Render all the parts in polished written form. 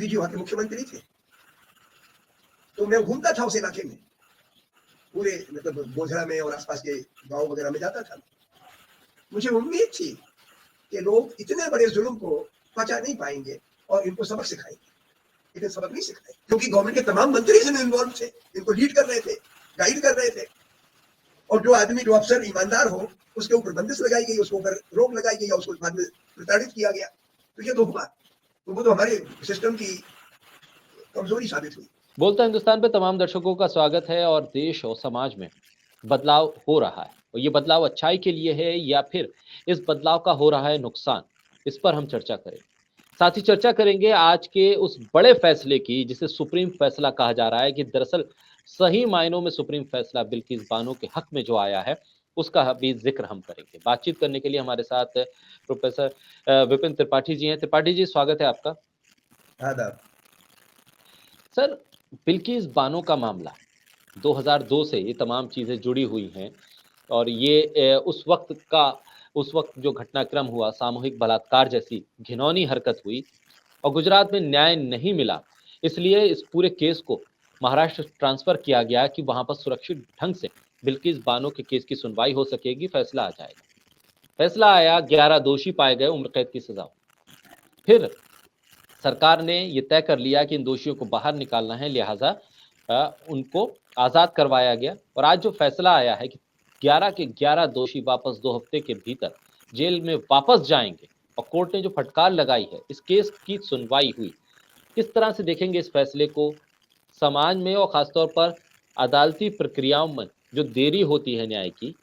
मोदी जी वहां के मुख्यमंत्री थे, तो मैं घूमता था उस इलाके में, पूरे मतलब गोधरा में और आसपास के गांव वगैरह में जाता था। मुझे उम्मीद थी कि लोग इतने बड़े जुल्म को पचा नहीं पाएंगे और इनको सबक सिखाएंगे, लेकिन सबक नहीं सिखाए, क्योंकि गवर्नमेंट के तमाम मंत्री इसमें इन्वॉल्व थे, इनको लीड कर रहे थे, गाइड कर रहे थे, और जो आदमी जो अफसर ईमानदार हो उसके ऊपर बंदिश लगाई गई, उसके ऊपर रोक लगाई गई, उसको बाद में प्रताड़ित किया गया। तो ये तो हुआ, तो वो तो हमारे सिस्टम की कमजोरी साबित हुई। बोलता हिंदुस्तान पे तमाम दर्शकों का स्वागत है। और देश और समाज में बदलाव हो रहा है, और ये बदलाव अच्छाई के लिए है या फिर इस बदलाव का हो रहा है नुकसान, इस पर हम चर्चा करेंगे। साथ ही चर्चा करेंगे आज के उस बड़े फैसले की जिसे सुप्रीम फैसला कहा जा रहा है, कि दरअसल सही मायनों में सुप्रीम फैसला बिल्किस बानो के हक में जो आया है उसका भी जिक्र हम करेंगे। बातचीत करने के लिए हमारे साथ प्रोफेसर विपिन त्रिपाठी जी हैं। त्रिपाठी जी, स्वागत है आपका। आदाब। सर, बिल्किस बानो का मामला 2002 से ये तमाम चीजें जुड़ी हुई हैं, और ये उस वक्त जो घटनाक्रम हुआ, सामूहिक बलात्कार जैसी घिनौनी हरकत हुई, और गुजरात में न्याय नहीं मिला, इसलिए इस पूरे केस को महाराष्ट्र ट्रांसफर किया गया कि वहां पर सुरक्षित ढंग से बिल्किस बानो के केस की सुनवाई हो सकेगी, फैसला आ जाएगा। फैसला आया, 11 दोषी पाए गए, उम्र कैद की सजा। फिर सरकार ने ये तय कर लिया कि इन दोषियों को बाहर निकालना है, लिहाजा उनको आजाद करवाया गया। और आज जो फैसला आया है कि 11 के 11 दोषी वापस 2 हफ्ते के भीतर जेल में वापस जाएंगे, और कोर्ट ने जो फटकार लगाई है, इस केस की सुनवाई हुई। किस तरह से देखेंगे इस फैसले को समाज में, और खासतौर पर अदालती प्रक्रियाओं में जो देरी होती है न्याय की,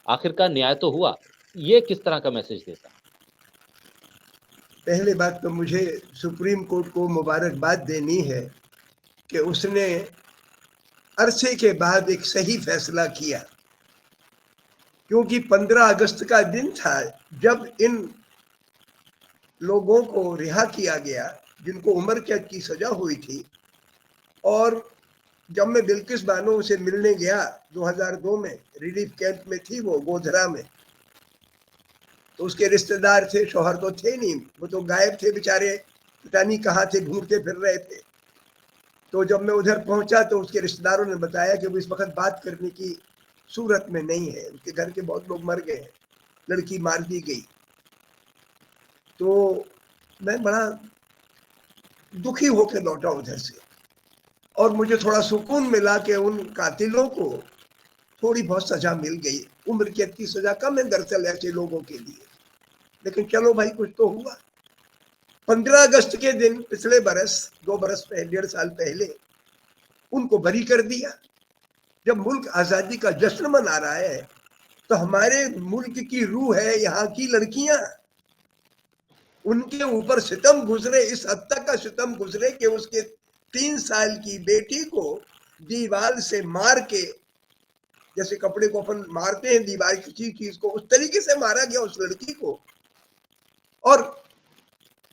आखिरकार न्याय तो हुआ, ये किस तरह का मैसेज देता है? पहले बात तो मुझे सुप्रीम कोर्ट को मुबारकबाद देनी है कि उसने अरसे के बाद एक सही फैसला किया, क्योंकि 15 अगस्त का दिन था जब इन लोगों को रिहा किया गया जिनको उम्र कैद की सजा हुई थी। और जब मैं बिल्किस बानो से मिलने गया 2002 में, रिलीफ कैंप में थी वो गोधरा में, तो उसके रिश्तेदार थे, शौहर तो थे नहीं, वो तो गायब थे बेचारे, पता नहीं कहाँ थे, घूमते फिर रहे थे। तो जब मैं उधर पहुंचा तो उसके रिश्तेदारों ने बताया कि वो इस वक्त बात करने की सूरत में नहीं है, उसके घर के बहुत लोग मर गए, लड़की मार दी गई। तो मैं बड़ा दुखी होकर लौटा उधर से, और मुझे थोड़ा सुकून मिला कि उन कातिलों को थोड़ी बहुत सजा मिल गई। उम्र कैद की सजा कम है दरअसल ऐसे लोगों के लिए, लेकिन चलो भाई कुछ तो हुआ। 15 अगस्त के दिन पिछले बरस, 2 बरस पहले, 1.5 साल पहले उनको बरी कर दिया। जब मुल्क आजादी का जश्न मना रहा है तो हमारे मुल्क की रूह है यहाँ की लड़कियां, उनके ऊपर सितम गुजरे, इस हद तक का सितम गुजरे कि उसके 3 साल की बेटी को दीवार से मार के, जैसे कपड़े को अपन मारते हैं दीवार किसी चीज को, उस तरीके से मारा गया उस लड़की को। और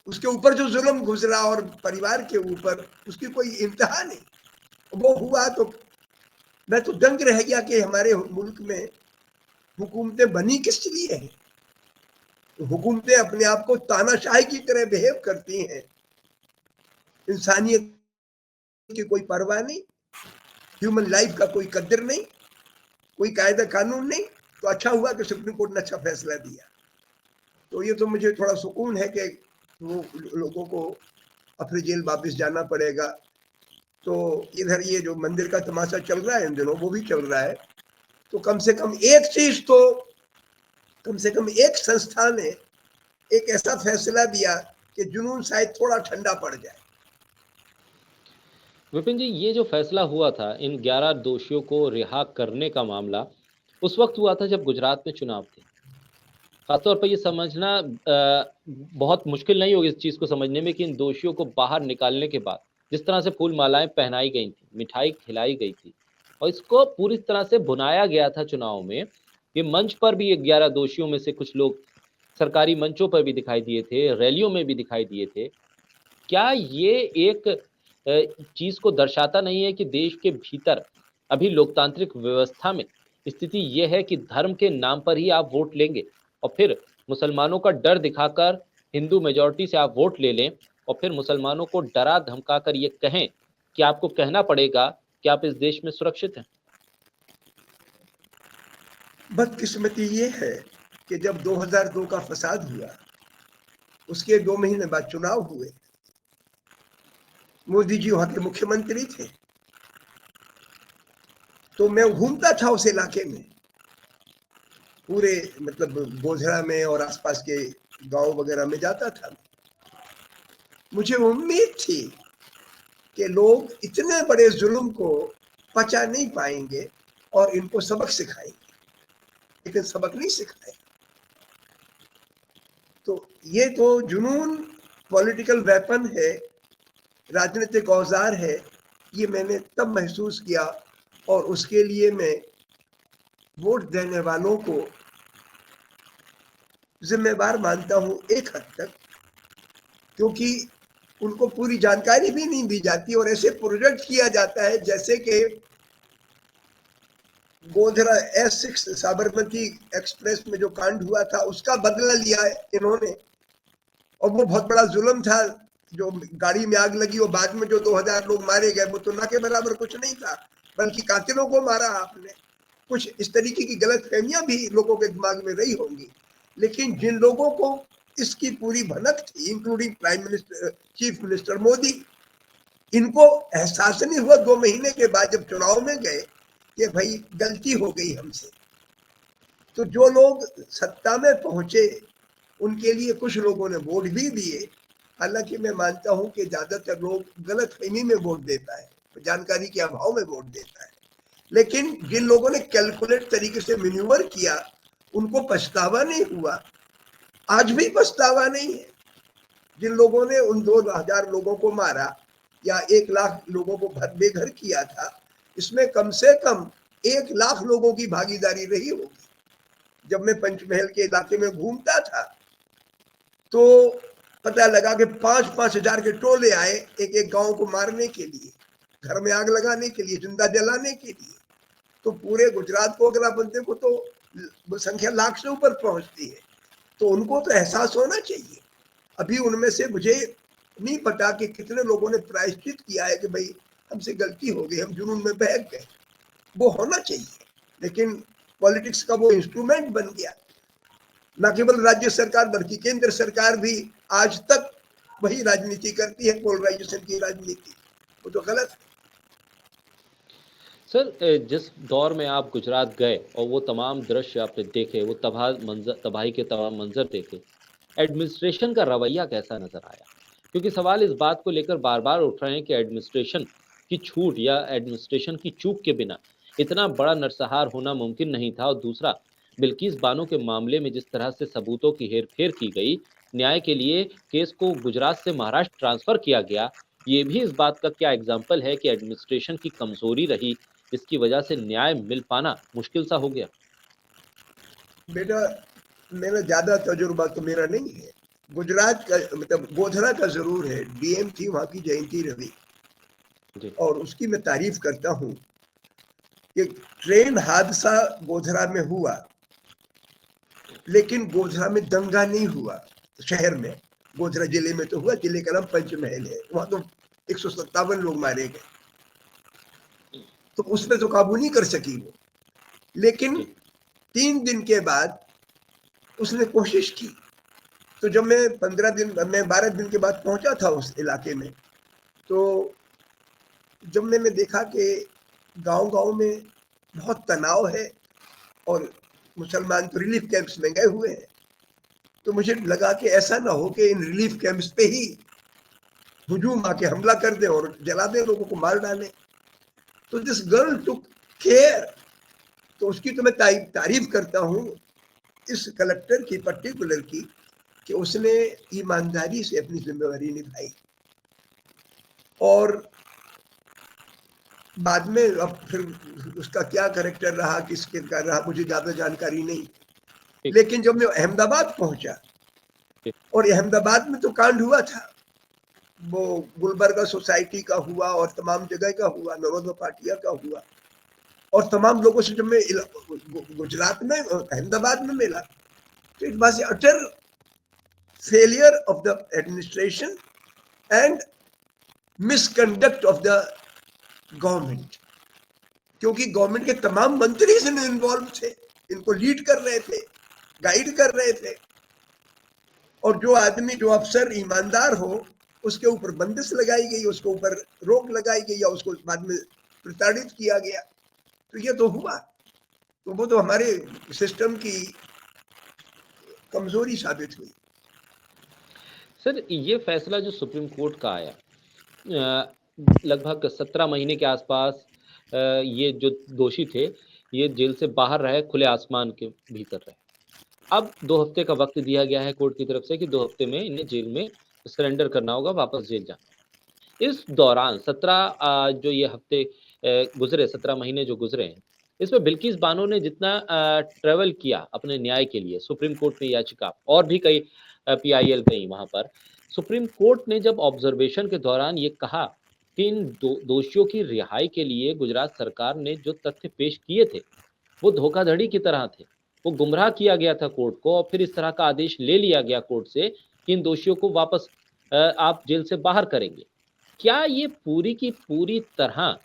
उसके ऊपर जो जुल्म गुजरा और परिवार के ऊपर, उसकी कोई इंतहा नहीं। वो हुआ तो मैं तो दंग रह गया कि हमारे मुल्क में हुकूमतें बनी किस लिए हैं। तो हुकूमतें अपने आप को तानाशाही की तरह बिहेव करती हैं, इंसानियत की कोई परवाह नहीं, ह्यूमन लाइफ का कोई कदर नहीं, कोई कायदा कानून नहीं। तो अच्छा हुआ कि सुप्रीम कोर्ट ने अच्छा फैसला दिया। तो ये तो मुझे थोड़ा सुकून है कि वो लोगों को अपनी जेल वापस जाना पड़ेगा। तो इधर ये जो मंदिर का तमाशा चल रहा है इन दिनों, वो भी चल रहा है। तो कम से कम एक चीज तो, कम से कम एक संस्था ने एक ऐसा फैसला दिया कि जुनून शायद थोड़ा ठंडा पड़ जाए। विपिन जी, ये जो फैसला हुआ था इन 11 दोषियों को रिहा करने का मामला, उस वक्त हुआ था जब गुजरात में चुनाव थे। खासतौर पर ये समझना बहुत मुश्किल नहीं होगी इस चीज़ को समझने में कि इन दोषियों को बाहर निकालने के बाद जिस तरह से फूल मालाएं पहनाई गई थी, मिठाई खिलाई गई थी, और इसको पूरी तरह से भुनाया गया था चुनाव में। ये मंच पर भी 11 दोषियों में से कुछ लोग सरकारी मंचों पर भी दिखाई दिए थे, रैलियों में भी दिखाई दिए थे। क्या ये एक चीज को दर्शाता नहीं है कि देश के भीतर अभी लोकतांत्रिक व्यवस्था में स्थिति यह है कि धर्म के नाम पर ही आप वोट लेंगे, और फिर मुसलमानों का डर दिखाकर हिंदू मेजॉरिटी से आप वोट ले लें, और फिर मुसलमानों को डरा धमका कर ये कहें कि आपको कहना पड़ेगा कि आप इस देश में सुरक्षित हैं? बदकिस्मती ये है कि जब 2002 का फसाद हुआ, उसके 2 महीने बाद चुनाव हुए। मोदी जी वहां के मुख्यमंत्री थे, तो मैं घूमता था उस इलाके में, पूरे मतलब गोधरा में और आसपास के गांव वगैरह में जाता था। मुझे उम्मीद थी कि लोग इतने बड़े जुल्म को पचा नहीं पाएंगे और इनको सबक सिखाएंगे, लेकिन सबक नहीं सिखाए। तो ये तो जुनून पॉलिटिकल वेपन है, राजनीतिक औजार है, ये मैंने तब महसूस किया और उसके लिए मैं वोट देने वालों को जिम्मेवार मानता हूं एक हद तक, क्योंकि उनको पूरी जानकारी भी नहीं दी जाती और ऐसे प्रोजेक्ट किया जाता है जैसे कि गोधरा S6 साबरमती एक्सप्रेस में जो कांड हुआ था उसका बदला लिया है इन्होंने, और वो बहुत बड़ा जुल्म था। जो गाड़ी में आग लगी और बाद में जो 2000 लोग मारे गए, वो तो ना के बराबर कुछ नहीं था, बल्कि कातिलों को मारा आपने। कुछ इस तरीके की गलतफहमियां भी लोगों के दिमाग में रही होंगी, लेकिन जिन लोगों को इसकी पूरी भनक थी, including prime minister, chief minister Modi, इनको एहसास नहीं हुआ 2 महीने के बाद जब चुनाव में गए कि भाई गलती हो गई हमसे। तो जो लोग सत्ता में पहुंचे उनके लिए कुछ लोगों ने वोट भी दिए, हालांकि मैं मानता हूं कि ज्यादातर लोग गलतफहमी में वोट देता है, जानकारी के अभाव में वोट देता है। लेकिन जिन लोगों ने कैलकुलेट तरीके से मैन्यूवर किया उनको पछतावा नहीं हुआ, आज भी पछतावा नहीं है। जिन लोगों ने उन 2000 लोगों को मारा या 1 लाख लोगों को बेघर किया था, इसमें कम से कम 1 लाख लोगों की भागीदारी रही होगी। जब मैं पंचमहल के इलाके में घूमता था तो पता लगा कि 5-5 हजार के टोले आए एक एक गांव को मारने के लिए, घर में आग लगाने के लिए, जिंदा जलाने के लिए। तो पूरे गुजरात को अगर आप देखो तो संख्या लाख से ऊपर पहुंचती है। तो उनको तो एहसास होना चाहिए। अभी उनमें से मुझे नहीं पता कि कितने लोगों ने प्रायश्चित किया है कि भाई हमसे गलती हो गई, हम जुनून में बह गए। वो होना चाहिए, लेकिन पॉलिटिक्स का वो इंस्ट्रूमेंट बन गया। न केवल राज्य सरकार बल्कि केंद्र सरकार भी आज तक वही राजनीति करती है, पोलराइजेशन की राजनीति। वो तो गलत है। सर, जिस दौर में आप गुजरात गए और वो तमाम दृश्य आपने देखे, वो तबाही के तमाम मंजर देखे, एडमिनिस्ट्रेशन का रवैया कैसा नजर आया? क्योंकि सवाल इस बात को लेकर बार बार उठ रहे हैं कि एडमिनिस्ट्रेशन की छूट या एडमिनिस्ट्रेशन की चूक के बिना इतना बड़ा नरसंहार होना मुमकिन नहीं था। और दूसरा, बिल्किस बानो के मामले में जिस तरह से सबूतों की हेरफेर की गई, न्याय के लिए केस को गुजरात से महाराष्ट्र ट्रांसफर किया गया, ये भी इस बात का क्या एग्जाम्पल है कि एडमिनिस्ट्रेशन की कमजोरी रही, जिसकी वजह से न्याय मिल पाना मुश्किल सा हो गया? बेटा, मेरा ज्यादा तजुर्बा तो मेरा नहीं है। गुजरात का मतलब गोधरा का जरूर है। डीएम थी वहां की जयंती रवि, और उसकी मैं तारीफ करता हूँ कि ट्रेन हादसा गोधरा में हुआ, लेकिन गोधरा में दंगा नहीं हुआ। शहर में, गोधरा जिले में तो हुआ, जिले का नाम पंचमहल है, वहां तो 157 लोग मारे गए, तो उसमें तो काबू नहीं कर सकी वो। लेकिन 3 दिन के बाद उसने कोशिश की। तो जब मैं 12 दिन के बाद पहुंचा था उस इलाके में, तो जब मैंने देखा कि गांव-गांव में बहुत तनाव है और मुसलमान तो रिलीफ कैंप्स में गए हुए हैं, तो मुझे लगा कि ऐसा ना हो कि इन रिलीफ कैंप्स पे ही हुजूम आके हमला कर दे और जला दे, लोगों को मार डाले। तो दिस गर्ल टुक केयर। तो उसकी तो मैं तारीफ करता हूँ इस कलेक्टर की पर्टिकुलर की, कि उसने ईमानदारी से अपनी जिम्मेवारी निभाई। और बाद में अब फिर उसका क्या कैरेक्टर रहा, किसके का रहा, मुझे ज्यादा जानकारी नहीं। लेकिन जब मैं अहमदाबाद पहुंचा, और अहमदाबाद में तो कांड हुआ था, वो गुलबर्गा सोसाइटी का हुआ और तमाम जगह का हुआ, नरोदा पाटिया का हुआ, और तमाम लोगों से जब मैं गुजरात में अहमदाबाद में मिला, तो it was utter failure of the administration and misconduct of the government, क्योंकि गवर्नमेंट के तमाम मंत्री इसमें इन्वॉल्व थे, इनको लीड कर रहे थे, गाइड कर रहे थे, और जो आदमी, जो अफसर ईमानदार हो, उसके ऊपर बंदिश लगाई गई, उसके ऊपर रोक लगाई गई, या उसको बाद में प्रताड़ित किया गया। तो ये तो हुआ, तो वो तो हमारे सिस्टम की कमजोरी साबित हुई। सर, ये फैसला जो सुप्रीम कोर्ट का आया, लगभग 17 महीने के आसपास ये जो दोषी थे ये जेल से बाहर रहे, खुले आसमान के भीतर रहे। अब 2 हफ्ते का वक्त दिया गया है कोर्ट की तरफ से कि 2 हफ्ते में इन्हें जेल में सरेंडर करना होगा, वापस जेल जाना। इस दौरान 17 जो ये हफ्ते गुजरे, 17 महीने जो गुजरे हैं, इसमें बिल्किस बानो ने जितना ट्रेवल किया अपने न्याय के लिए, सुप्रीम कोर्ट में याचिका और भी कई PIL गई वहां पर, सुप्रीम कोर्ट ने जब ऑब्जर्वेशन के दौरान ये कहा कि इन दोषियों की रिहाई के लिए गुजरात सरकार ने जो तथ्य पेश किए थे वो धोखाधड़ी की तरह थे, वो गुमराह किया गया था कोर्ट को, और फिर इस तरह का आदेश ले लिया गया कोर्ट से कि इन दोषियों को वापस आप जेल से बाहर करेंगे। क्या ये पूरी की पूरी तरह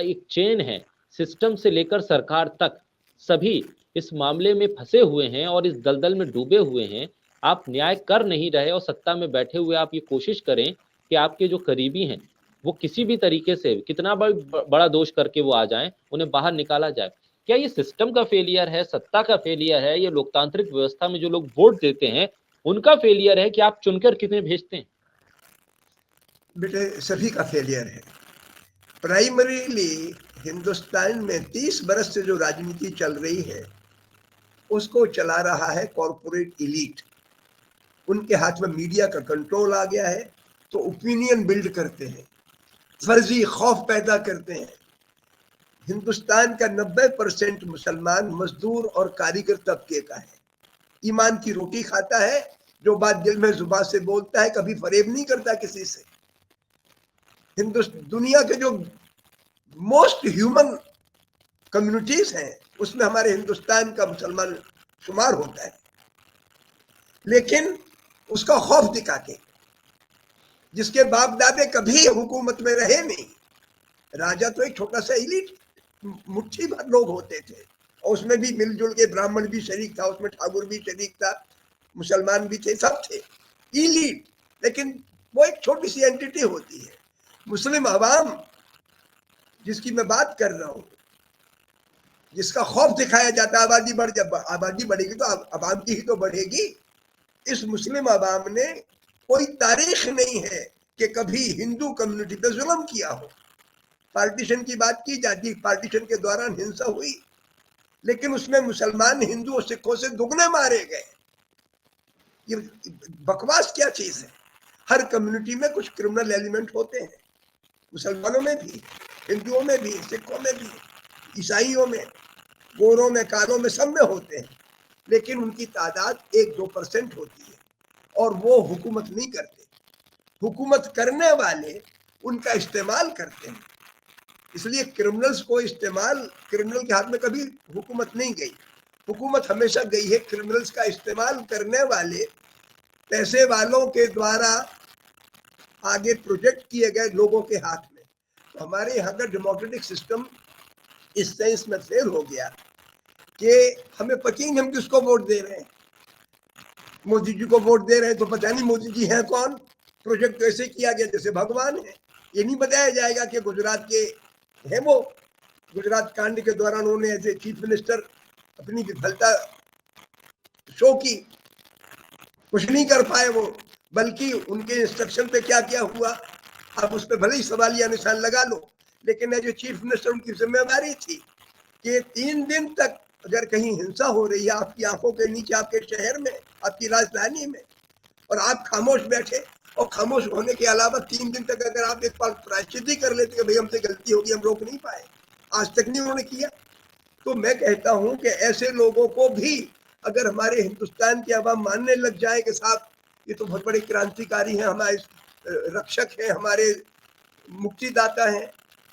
एक चेन है, सिस्टम से लेकर सरकार तक सभी इस मामले में फंसे हुए हैं और इस दलदल में डूबे हुए हैं? आप न्याय कर नहीं रहे और सत्ता में बैठे हुए आप ये कोशिश करें कि आपके जो करीबी हैं वो किसी भी तरीके से, कितना बड़ा दोष करके वो आ जाएं, उन्हें बाहर निकाला जाए। क्या ये सिस्टम का फेलियर है, सत्ता का फेलियर है, ये लोकतांत्रिक व्यवस्था में जो लोग वोट देते हैं उनका फेलियर है कि आप चुनकर कितने भेजते हैं? बेटे, सभी का फेलियर है। प्राइमरीली हिंदुस्तान में 30 बरस से जो राजनीति चल रही है उसको चला रहा है कॉरपोरेट इलीट। उनके हाथ में मीडिया का कंट्रोल आ गया है, तो ओपिनियन बिल्ड करते हैं, फर्जी खौफ पैदा करते हैं। हिंदुस्तान का 90% मुसलमान मजदूर और कारीगर तबके का है, ईमान की रोटी खाता है, जो बात दिल में जुबान से बोलता है, कभी फरेब नहीं करता किसी से। दुनिया के जो मोस्ट ह्यूमन कम्युनिटीज हैं उसमें हमारे हिंदुस्तान का मुसलमान शुमार होता है, लेकिन उसका खौफ दिखा के, जिसके बाप दादे कभी हुकूमत में रहे नहीं, राजा तो एक छोटा सा इलीट मुट्ठी भर लोग होते थे, और उसमें भी मिलजुल के ब्राह्मण भी शरीक था, उसमें ठाकुर भी शरीक था, मुसलमान भी थे, सब थे इलीट, लेकिन वो एक छोटी सी एंटिटी होती है। मुस्लिम अवाम जिसकी मैं बात कर रहा हूँ, जिसका खौफ दिखाया जाता है, आबादी बढ़, जब आबादी बढ़ेगी तो अवाम की ही तो बढ़ेगी। इस मुस्लिम अवाम ने कोई तारीख नहीं है कि कभी हिंदू कम्युनिटी पे जुल्म किया हो। पार्टीशन की बात की जाती, पार्टीशन के दौरान हिंसा हुई, लेकिन उसमें मुसलमान हिंदू और सिखों से दुगने मारे गए। ये बकवास क्या चीज है? हर कम्युनिटी में कुछ क्रिमिनल एलिमेंट होते हैं, मुसलमानों में भी, हिंदुओं में भी, सिखों में भी, ईसाइयों में, गोरों में, कालों में, सब में होते हैं, लेकिन उनकी तादाद 1-2% होती है, और वो हुकूमत नहीं करते। हुकूमत करने वाले उनका इस्तेमाल करते हैं, इसलिए क्रिमिनल्स को इस्तेमाल, क्रिमिनल के हाथ में कभी हुकूमत नहीं गई, हुकूमत हमेशा गई है क्रिमिनल्स का इस्तेमाल करने वाले पैसे वालों के द्वारा आगे प्रोजेक्ट किए गए लोगों के हाथ में। तो हमारे यहाँ का डेमोक्रेटिक सिस्टम इस सेंस में फेल हो गया कि हमें पता ही नहीं हम किसको वोट दे रहे हैं। मोदी जी को वोट दे रहे हैं तो पता नहीं मोदी जी हैं कौन, प्रोजेक्ट तो ऐसे किया गया जैसे भगवान है। ये नहीं बताया जाएगा कि गुजरात के है वो, गुजरात कांड के दौरान उन्होंने एज चीफ मिनिस्टर अपनी विफलता शो की, कुछ नहीं कर पाए वो, बल्कि उनके इंस्ट्रक्शन पे क्या क्या हुआ आप उस पर भले ही सवालिया निशान लगा लो, लेकिन एज चीफ मिनिस्टर उनकी जिम्मेदारी थी कि 3 दिन तक अगर कहीं हिंसा हो रही है आपकी आंखों के नीचे, आपके शहर में, आपकी राजधानी में, और आप खामोश बैठे, और खामोश होने के अलावा 3 दिन तक अगर आप एक बार प्रायश्चित कर लेते कि भाई हमसे गलती होगी, हम रोक नहीं पाए, आज तक नहीं उन्होंने किया। तो मैं कहता हूं कि ऐसे लोगों को भी अगर हमारे हिंदुस्तान की आवाम मानने लग जाए कि साहब ये तो बहुत बड़े क्रांतिकारी हैं, हमारे रक्षक हैं, हमारे मुक्तिदाता हैं,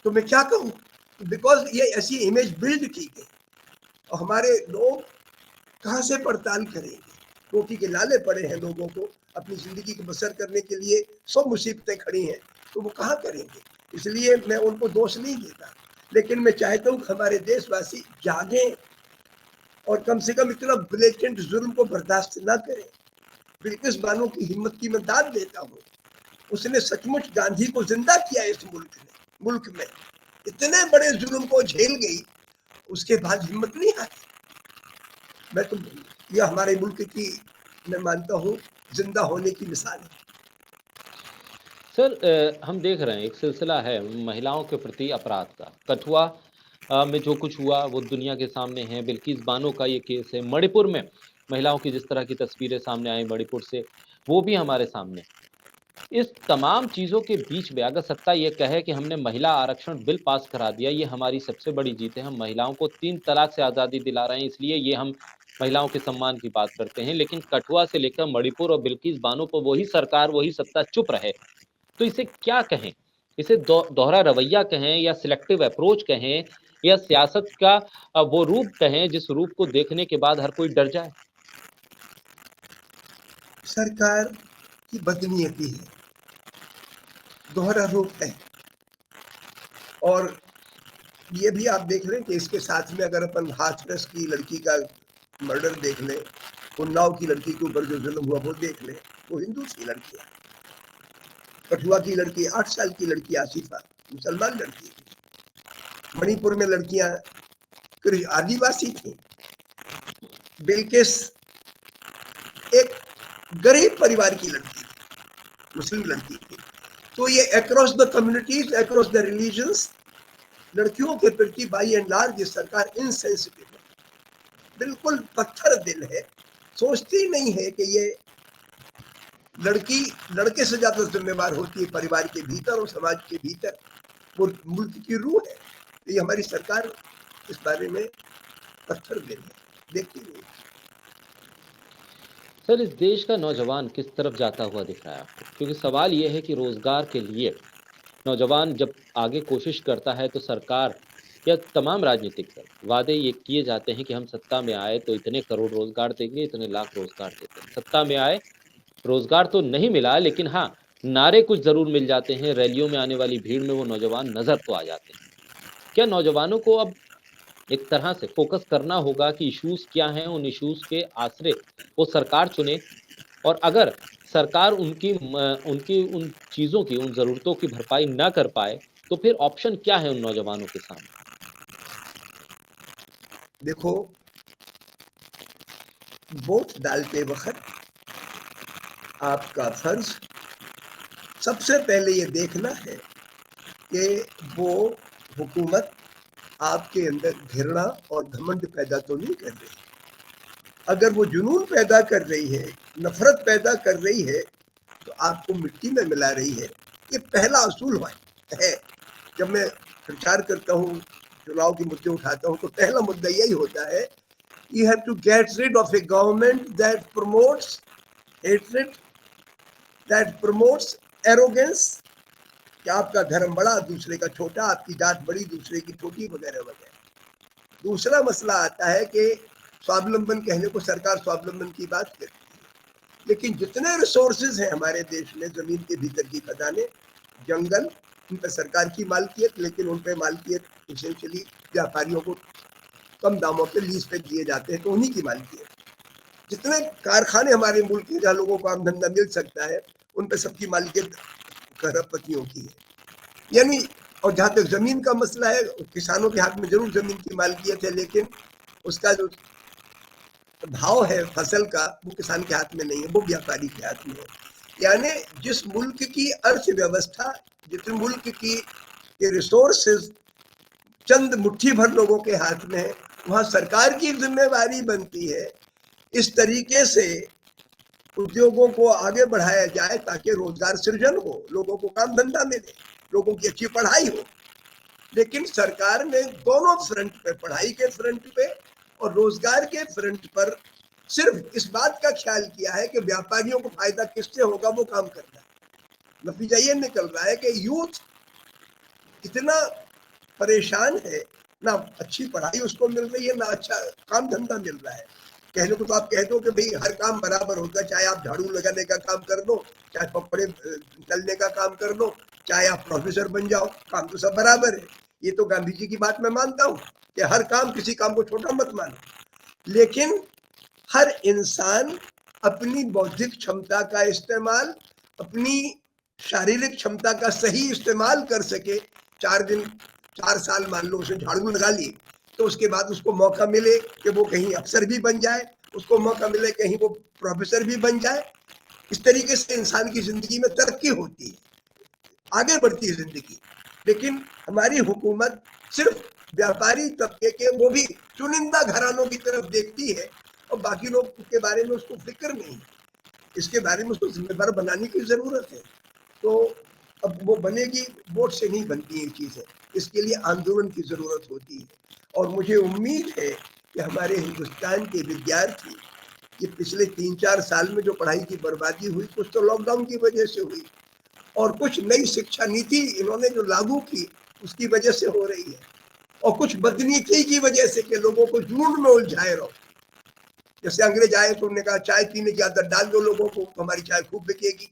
तो मैं क्या कहूँ, बिकॉज ये ऐसी इमेज बिल्ड की गई, और हमारे लोग कहाँ से पड़ताल करेंगे? रोटी के लाले पड़े हैं लोगों को। अपनी जिंदगी को बसर करने के लिए सब मुसीबतें खड़ी हैं, तो वो कहाँ करेंगे। इसलिए मैं उनको दोष नहीं देता, लेकिन मैं चाहता हूँ हमारे देशवासी जागें और कम से कम इतना ब्लेटेंट जुल्म को बर्दाश्त ना करें। बिल्किस बानो की हिम्मत की मैं दाद देता हूँ, उसने सचमुच गांधी को जिंदा किया इस मुल्क में इतने बड़े जुल्म को झेल गई, उसके बाद हिम्मत नहीं आती। मैं तो यह हमारे मुल्क की मैं मानता हूँ जिंदा होने की मिसाल है। सर हम देख रहे हैं एक सिलसिला है महिलाओं के प्रति अपराध का। कठुआ में जो कुछ हुआ वो दुनिया के सामने है। बिल्किस बानो का ये केस है। मणिपुर में महिलाओं की जिस तरह की तस्वीरें सामने आई मणिपुर से, वो भी हमारे सामने। इस तमाम चीजों के बीच में अगर सत्ता ये कहे कि हमने महिला आरक्षण बिल पास करा दिया, ये हमारी सबसे बड़ी जीत है, हम महिलाओं को 3 तलाक से आजादी दिला रहे हैं, इसलिए ये हम महिलाओं के सम्मान की बात करते हैं। लेकिन कठुआ से लेकर मणिपुर और बिल्किस बानो पर वही सरकार, वही सत्ता चुप रहे, तो इसे क्या कहें? इसे दोहरा रवैया कहें या सिलेक्टिव अप्रोच कहें या सियासत का वो रूप कहें जिस रूप को देखने के बाद हर कोई डर जाए? सरकार की बदनीयती है, दोहरा रूप है। और ये भी आप देख लें कि इसके साथ में अगर अपन हाथरस की लड़की का मर्डर देख लें, उन्नाव की लड़की के ऊपर जो जुल्म हुआ वो देख लें, वो हिंदू की लड़की है। कठुआ की लड़की 8 साल की लड़की आसिफा मुसलमान लड़की थी। मणिपुर में लड़कियां आदिवासी थी। बिल्किस एक गरीब परिवार की लड़की थी, मुस्लिम लड़की थी। तो ये across the communities, across the religions, लड़कियों के प्रति बाई एंड लार्ज ये सरकार इनसेंसिटिव है, बिल्कुल पत्थर दिल है, सोचती नहीं है कि ये लड़की लड़के से ज्यादा जिम्मेवार होती है परिवार के भीतर और समाज के भीतर, वो मुल्क की रूह है। ये हमारी सरकार इस बारे में पत्थर दिल है, देखती नहीं। सर इस देश का नौजवान किस तरफ जाता हुआ दिख रहा है आपको? क्योंकि सवाल ये है कि रोजगार के लिए नौजवान जब आगे कोशिश करता है तो सरकार या तमाम राजनीतिक दल वादे ये किए जाते हैं कि हम सत्ता में आए तो इतने करोड़ रोजगार देंगे, इतने लाख रोजगार देते हैं। सत्ता में आए, रोजगार तो नहीं मिला, लेकिन हाँ, नारे कुछ जरूर मिल जाते हैं। रैलियों में आने वाली भीड़ में वो नौजवान नजर तो आ जाते हैं। क्या नौजवानों को अब एक तरह से फोकस करना होगा कि इश्यूज क्या हैं, उन इश्यूज के आसरे वो सरकार चुने, और अगर सरकार उनकी उन चीजों की, उन जरूरतों की भरपाई ना कर पाए, तो फिर ऑप्शन क्या है उन नौजवानों के सामने? देखो, वोट डालते वक्त आपका फर्ज सबसे पहले ये देखना है कि वो हुकूमत आपके अंदर घृणा और घमंड पैदा तो नहीं कर रही। अगर वो जुनून पैदा कर रही है, नफरत पैदा कर रही है, तो आपको मिट्टी में मिला रही है। ये पहला असूल है। जब मैं प्रचार करता हूँ, चुनाव के मुद्दे उठाता हूँ, तो पहला मुद्दा यही होता है, you have to get rid of a government that promotes hatred, that promotes arrogance, कि आपका धर्म बड़ा दूसरे का छोटा, आपकी जात बड़ी दूसरे की छोटी, वगैरह वगैरह। दूसरा मसला आता है कि स्वावलंबन कहने को सरकार स्वावलंबन की बात करती है, लेकिन जितने रिसोर्सेज हैं हमारे देश में, जमीन के भीतर की खदानें, जंगल, उन पर सरकार की मालकियत, लेकिन उन पर मालकियत इसेंशियली व्यापारियों को कम दामों पे लीज पे दिए जाते हैं, तो उन्हीं की मालकियत। जितने कारखाने हमारे मुल्क में जहाँ लोगों को आम धंधा मिल सकता है, उन पर सबकी मालकियत खरबपतियों की है। यानी, और जहाँ तक जमीन का मसला है, किसानों के हाथ में जरूर जमीन की मालकियत है, लेकिन उसका जो भाव है फसल का, वो किसान के हाथ में नहीं है, वो व्यापारी के हाथ में है। यानी जिस मुल्क की अर्थव्यवस्था, जिस मुल्क की रिसोर्सेज चंद मुट्ठी भर लोगों के हाथ में है, वहां सरकार की जिम्मेवारी बनती है इस तरीके से उद्योगों को आगे बढ़ाया जाए ताकि रोजगार सृजन हो, लोगों को काम धंधा मिले, लोगों की अच्छी पढ़ाई हो। लेकिन सरकार ने दोनों फ्रंट पे, पढ़ाई के फ्रंट पे और रोजगार के फ्रंट पर, सिर्फ इस बात का ख्याल किया है कि व्यापारियों को फायदा किससे होगा, वो काम करना है। नतीजा ये निकल रहा है कि यूथ इतना परेशान है, ना अच्छी पढ़ाई उसको मिल रही है, ना अच्छा काम धंधा मिल रहा है। कहने को तो आप कह दो कि भाई हर काम बराबर होगा, चाहे आप झाड़ू लगाने का काम कर दो, चाहे कपड़े तलने का काम कर दो, चाहे आप प्रोफेसर बन जाओ, काम तो सब बराबर है। ये तो गांधी जी की बात मैं मानता हूँ कि हर काम, किसी काम को छोटा मत मानो, लेकिन हर इंसान अपनी बौद्धिक क्षमता का इस्तेमाल, अपनी शारीरिक क्षमता का सही इस्तेमाल कर सके। 4 साल मान लो उसने झाड़ू लगा ली, तो उसके बाद उसको मौका मिले कि वो कहीं अफसर भी बन जाए, उसको मौका मिले कहीं वो प्रोफेसर भी बन जाए। इस तरीके से इंसान की जिंदगी में तरक्की होती है, आगे बढ़ती है जिंदगी। लेकिन हमारी हुकूमत सिर्फ व्यापारी तबके के, वो भी चुनिंदा घरानों की तरफ देखती है और बाकी लोग के बारे में उसको फिक्र नहीं है। इसके बारे में उसको जिम्मेदार बनाने की जरूरत है। तो अब वो बनेगी, वोट से नहीं बनती ये चीजें, इसके लिए आंदोलन की जरूरत होती है। और मुझे उम्मीद है कि हमारे हिंदुस्तान के विद्यार्थी, ये पिछले 3-4 साल में जो पढ़ाई की बर्बादी हुई, कुछ तो लॉकडाउन की वजह से हुई, और कुछ नई शिक्षा नीति इन्होंने जो लागू की उसकी वजह से हो रही है, और कुछ बदनीति की वजह से कि लोगों को जुनून में उलझाए रहो। जैसे अंग्रेज आए तो उन्होंने कहा चाय पीने की आदत डाल दो लोगों को, हमारी चाय खूब बिकेगी।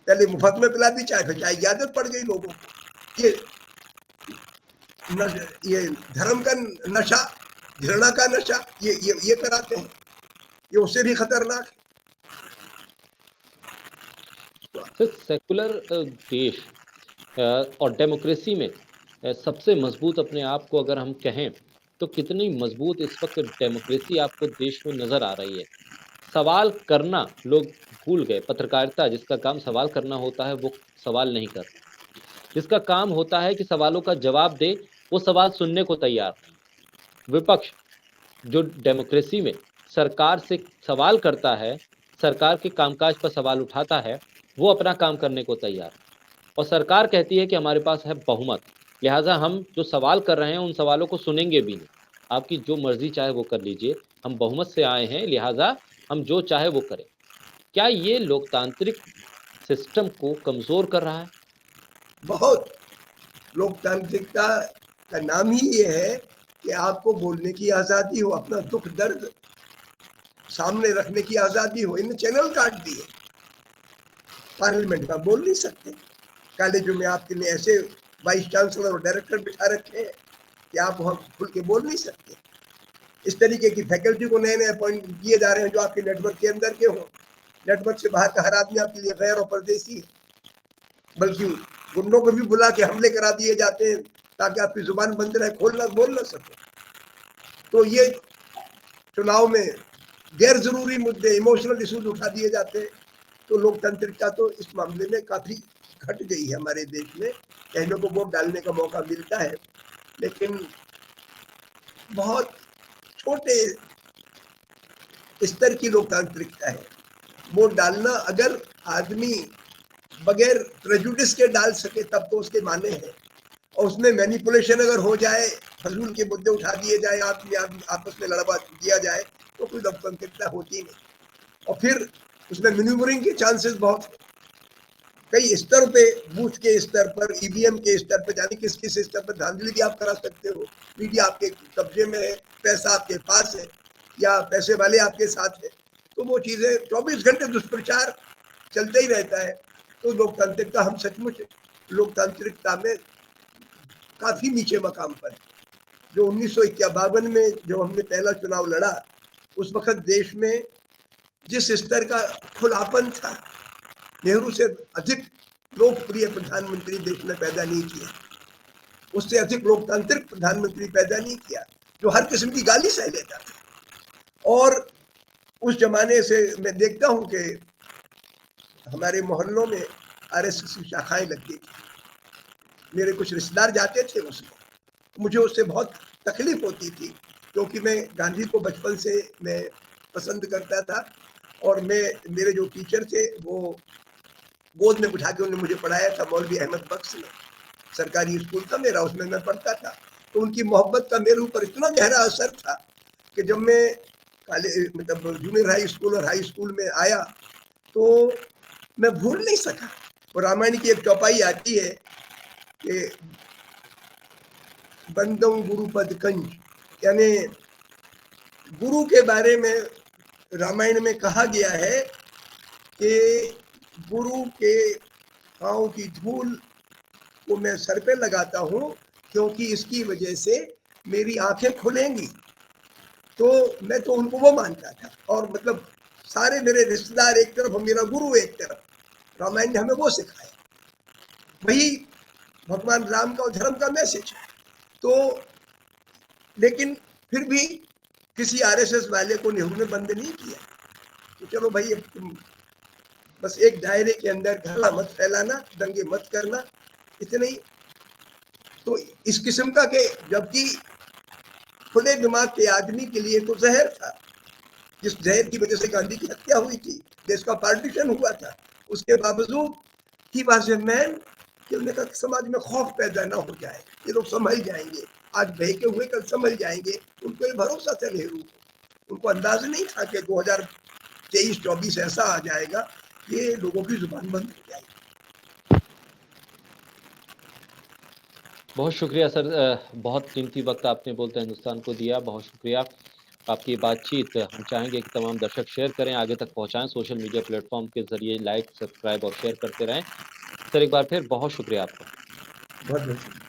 पहले मुफ्त में पिला दी चाय, फिर चाय की आदत पड़ गई लोगों को। ये धर्म का नशा, घृणा का नशा, ये कराते हैं, ये उससे भी खतरनाक है। सर, सेकुलर देश और डेमोक्रेसी में सबसे मजबूत अपने आप को अगर हम कहें तो कितनी मजबूत इस वक्त डेमोक्रेसी आपको देश में नजर आ रही है? सवाल करना लोग भूल गए। पत्रकारिता, जिसका काम सवाल करना होता है, वो सवाल नहीं करता। जिसका काम होता है कि सवालों का जवाब दे, वो सवाल सुनने को तैयार नहीं। विपक्ष जो डेमोक्रेसी में सरकार से सवाल करता है, सरकार के कामकाज पर सवाल उठाता है, वो अपना काम करने को तैयार। और सरकार कहती है कि हमारे पास है बहुमत, लिहाजा हम जो सवाल कर रहे हैं उन सवालों को सुनेंगे भी नहीं। आपकी जो मर्जी चाहे वो कर लीजिए, हम बहुमत से आए हैं, लिहाजा हम जो चाहे वो करें। क्या ये लोकतांत्रिक सिस्टम को कमजोर कर रहा है? बहुत। लोकतांत्रिकता का नाम ही ये है कि आपको बोलने की आजादी हो, अपना दुख दर्द सामने रखने की आजादी हो। इन्हें चैनल काट दिए, पार्लियामेंट में बोल नहीं सकते। कॉलेजों में आपके लिए ऐसे वाइस चांसलर और डायरेक्टर बिठा रखे हैं कि आप वहां खुल के बोल नहीं सकते। इस तरीके की फैकल्टी को नए नए अपॉइंट किए जा रहे हैं जो आपके नेटवर्क के अंदर के हों। नेटवर्क से बाहर का हर आदमी आपके लिए गैर और परदेसी है, बल्कि गुंडों को भी बुला के हमले करा दिए जाते हैं ताकि आपकी जुबान बंद रहे, बोल ना सको। तो ये चुनाव में गैर जरूरी मुद्दे, इमोशनल इश्यूज उठा दिए जाते हैं। तो लोकतांत्रिकता तो इस मामले में काफी घट गई है हमारे देश में। कहने को वोट डालने का मौका मिलता है, लेकिन बहुत छोटे स्तर की लोकतांत्रिकता है। वोट डालना अगर आदमी बगैर प्रेजुडिस के डाल सके तब तो उसके माने हैं, और उसमें मैनिपुलेशन अगर हो जाए, फजूल के मुद्दे उठा दिए जाए, आपस में लड़वा दिया जाए, तो कोई लोकतांत्रिकता होती नहीं। और फिर उसमें मैन्यूवरिंग के चांसेस बहुत हैं। कई स्तर पे, बूथ के स्तर पर, ईवीएम के स्तर पर, जाने किस किस स्तर पर धांधली भी आप करा सकते हो। मीडिया आपके कब्जे में है, पैसा आपके पास है, या पैसे वाले आपके साथ है, तो वो चीजें 24 घंटे दुष्प्रचार चलते ही रहता है। तो लोकतांत्रिकता, हम सचमुच लोकतांत्रिकता में काफी नीचे मकाम पर। जो 1951 में जो हमने पहला चुनाव लड़ा, उस वक्त देश में जिस स्तर का खुलापन था, नेहरू से अधिक लोकप्रिय प्रधानमंत्री देश में पैदा नहीं किया, उससे अधिक लोकतांत्रिक प्रधानमंत्री पैदा नहीं किया, जो हर किस्म की गाली सह लेता था। और उस जमाने से मैं देखता हूं कि हमारे मोहल्लों में आरएसएस की शाखाएं लगती थी। मेरे कुछ रिश्तेदार जाते थे उसमें, मुझे उससे बहुत तकलीफ होती थी, क्योंकि मैं गांधी को बचपन से मैं पसंद करता था, और मेरे जो टीचर थे वो गोद में उठा के उन्होंने मुझे पढ़ाया था, मौलवी अहमद बख्श ने। सरकारी स्कूल था मेरा, उसमें मैं पढ़ता था। तो उनकी मोहब्बत का मेरे ऊपर इतना गहरा असर था कि जब मैं मतलब जूनियर हाई स्कूल और हाई स्कूल में आया तो मैं भूल नहीं सका। और रामायण की एक चौपाई आती है कि बंदों गुरुपद कंज, यानी गुरु के बारे में रामायण में कहा गया है कि गुरु के पाँव की धूल को मैं सर पे लगाता हूँ क्योंकि इसकी वजह से मेरी आंखें खुलेंगी। तो मैं तो उनको वो मानता था, और मतलब सारे मेरे रिश्तेदार एक तरफ और मेरा गुरु एक तरफ। रामायण ने हमें वो सिखाया, वही भगवान राम का और धर्म का मैसेज। तो लेकिन फिर भी किसी आरएसएस वाले को नेहरू ने बंद नहीं किया। तो चलो भाई, अब तुम बस एक दायरे के अंदर घृणा मत फैलाना, दंगे मत करना, इतने ही। तो इस किस्म का के, जबकि खुले दिमाग के आदमी के लिए तो जहर था, जिस जहर की वजह से गांधी की हत्या हुई थी, देश का पार्टीशन हुआ था, उसके बावजूद ही वाज ए मैन कि उन्होंने कहा समाज में खौफ पैदा ना हो जाए, ये लोग संभल जाएंगे, आज बहके हुए कल संभल जाएंगे। उनको ये भरोसा था नेहरू को। उनको अंदाज नहीं था कि 2023-24 ऐसा आ जाएगा कि लोगों की जुबान बंद हो जाएगी। बहुत शुक्रिया सर, बहुत कीमती वक्त आपने बोलते हिंदुस्तान को दिया। बहुत शुक्रिया। आपकी बातचीत हम चाहेंगे कि तमाम दर्शक शेयर करें, आगे तक पहुंचाएं, सोशल मीडिया प्लेटफॉर्म के जरिए लाइक, सब्सक्राइब और शेयर करते रहें। सर एक बार फिर बहुत शुक्रिया आपका। बहुत बहुत